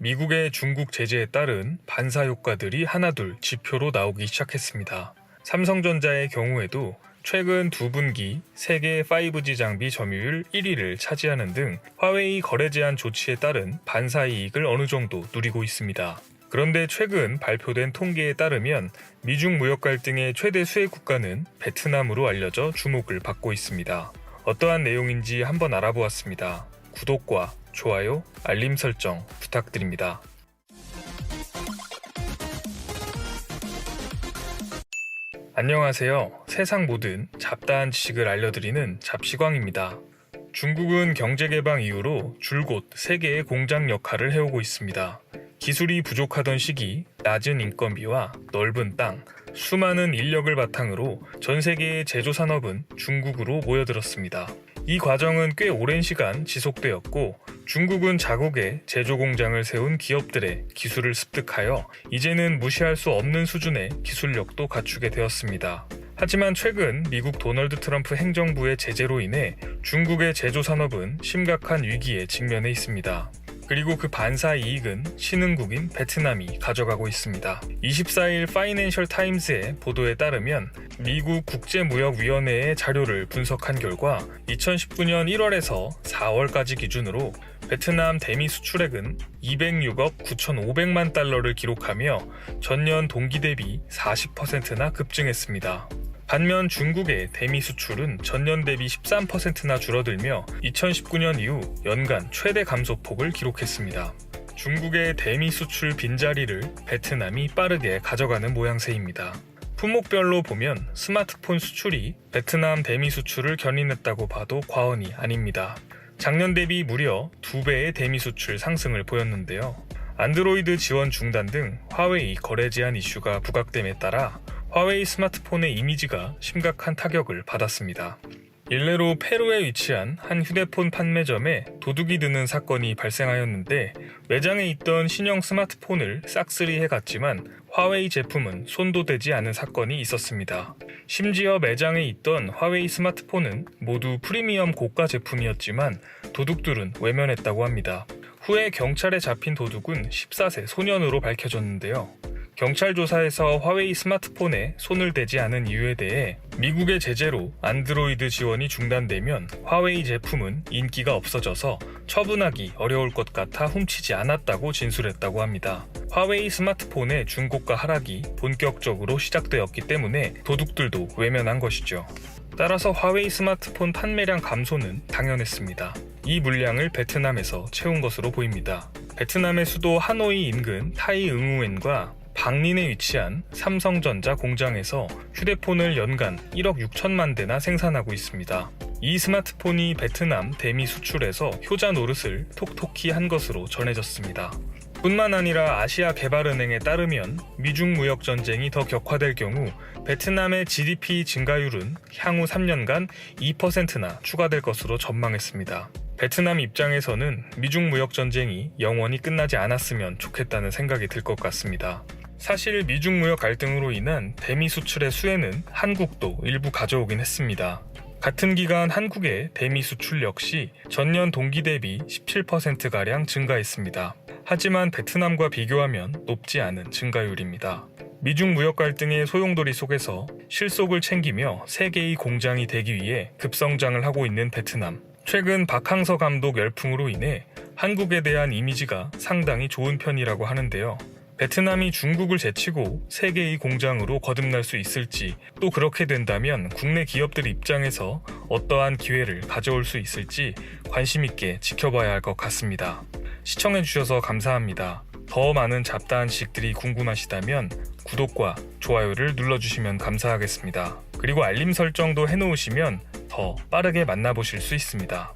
미국의 중국 제재에 따른 반사 효과들이 하나둘 지표로 나오기 시작했습니다. 삼성전자의 경우에도 최근 2분기 세계 5G 장비 점유율 1위를 차지하는 등 화웨이 거래 제한 조치에 따른 반사 이익을 어느 정도 누리고 있습니다. 그런데 최근 발표된 통계에 따르면 미중 무역 갈등의 최대 수혜 국가는 베트남으로 알려져 주목을 받고 있습니다. 어떠한 내용인지 한번 알아보았습니다. 구독과 좋아요, 알림 설정 부탁드립니다. 안녕하세요. 세상 모든 잡다한 지식을 알려드리는 잡시광입니다. 중국은 경제개방 이후로 줄곧 세계의 공장 역할을 해오고 있습니다. 기술이 부족하던 시기 낮은 인건비와 넓은 땅, 수많은 인력을 바탕으로 전 세계의 제조산업은 중국으로 모여들었습니다. 이 과정은 꽤 오랜 시간 지속되었고 중국은 자국에 제조공장을 세운 기업들의 기술을 습득하여 이제는 무시할 수 없는 수준의 기술력도 갖추게 되었습니다. 하지만 최근 미국 도널드 트럼프 행정부의 제재로 인해 중국의 제조산업은 심각한 위기에 직면해 있습니다. 그리고 그 반사 이익은 신흥국인 베트남이 가져가고 있습니다. 24일 파이낸셜 타임스의 보도에 따르면 미국 국제무역위원회의 자료를 분석한 결과 2019년 1월에서 4월까지 기준으로 베트남 대미 수출액은 206억 9,500만 달러를 기록하며 전년 동기 대비 40%나 급증했습니다. 반면 중국의 대미 수출은 전년 대비 13%나 줄어들며 2019년 이후 연간 최대 감소폭을 기록했습니다. 중국의 대미 수출 빈자리를 베트남이 빠르게 가져가는 모양새입니다. 품목별로 보면 스마트폰 수출이 베트남 대미 수출을 견인했다고 봐도 과언이 아닙니다. 작년 대비 무려 2배의 대미 수출 상승을 보였는데요. 안드로이드 지원 중단 등 화웨이 거래 제한 이슈가 부각됨에 따라 화웨이 스마트폰의 이미지가 심각한 타격을 받았습니다. 일례로 페루에 위치한 한 휴대폰 판매점에 도둑이 드는 사건이 발생하였는데 매장에 있던 신형 스마트폰을 싹쓸이 해갔지만 화웨이 제품은 손도 대지 않은 사건이 있었습니다. 심지어 매장에 있던 화웨이 스마트폰은 모두 프리미엄 고가 제품이었지만 도둑들은 외면했다고 합니다. 후에 경찰에 잡힌 도둑은 14세 소년으로 밝혀졌는데요. 경찰 조사에서 화웨이 스마트폰에 손을 대지 않은 이유에 대해 미국의 제재로 안드로이드 지원이 중단되면 화웨이 제품은 인기가 없어져서 처분하기 어려울 것 같아 훔치지 않았다고 진술했다고 합니다. 화웨이 스마트폰의 중고가 하락이 본격적으로 시작되었기 때문에 도둑들도 외면한 것이죠. 따라서 화웨이 스마트폰 판매량 감소는 당연했습니다. 이 물량을 베트남에서 채운 것으로 보입니다. 베트남의 수도 하노이 인근 타이 응우엔과 방린에 위치한 삼성전자 공장에서 휴대폰을 연간 1억 6천만 대나 생산하고 있습니다. 이 스마트폰이 베트남 대미 수출에서 효자 노릇을 톡톡히 한 것으로 전해졌습니다. 뿐만 아니라 아시아개발은행에 따르면 미중 무역 전쟁이 더 격화될 경우 베트남의 GDP 증가율은 향후 3년간 2%나 추가될 것으로 전망했습니다. 베트남 입장에서는 미중 무역 전쟁이 영원히 끝나지 않았으면 좋겠다는 생각이 들 것 같습니다. 사실 미중 무역 갈등으로 인한 대미 수출의 수혜는 한국도 일부 가져오긴 했습니다. 같은 기간 한국의 대미 수출 역시 전년 동기 대비 17%가량 증가했습니다. 하지만 베트남과 비교하면 높지 않은 증가율입니다. 미중 무역 갈등의 소용돌이 속에서 실속을 챙기며 세계의 공장이 되기 위해 급성장을 하고 있는 베트남. 최근 박항서 감독 열풍으로 인해 한국에 대한 이미지가 상당히 좋은 편이라고 하는데요. 베트남이 중국을 제치고 세계의 공장으로 거듭날 수 있을지, 또 그렇게 된다면 국내 기업들 입장에서 어떠한 기회를 가져올 수 있을지 관심 있게 지켜봐야 할 것 같습니다. 시청해주셔서 감사합니다. 더 많은 잡다한 지식들이 궁금하시다면 구독과 좋아요를 눌러주시면 감사하겠습니다. 그리고 알림 설정도 해놓으시면 더 빠르게 만나보실 수 있습니다.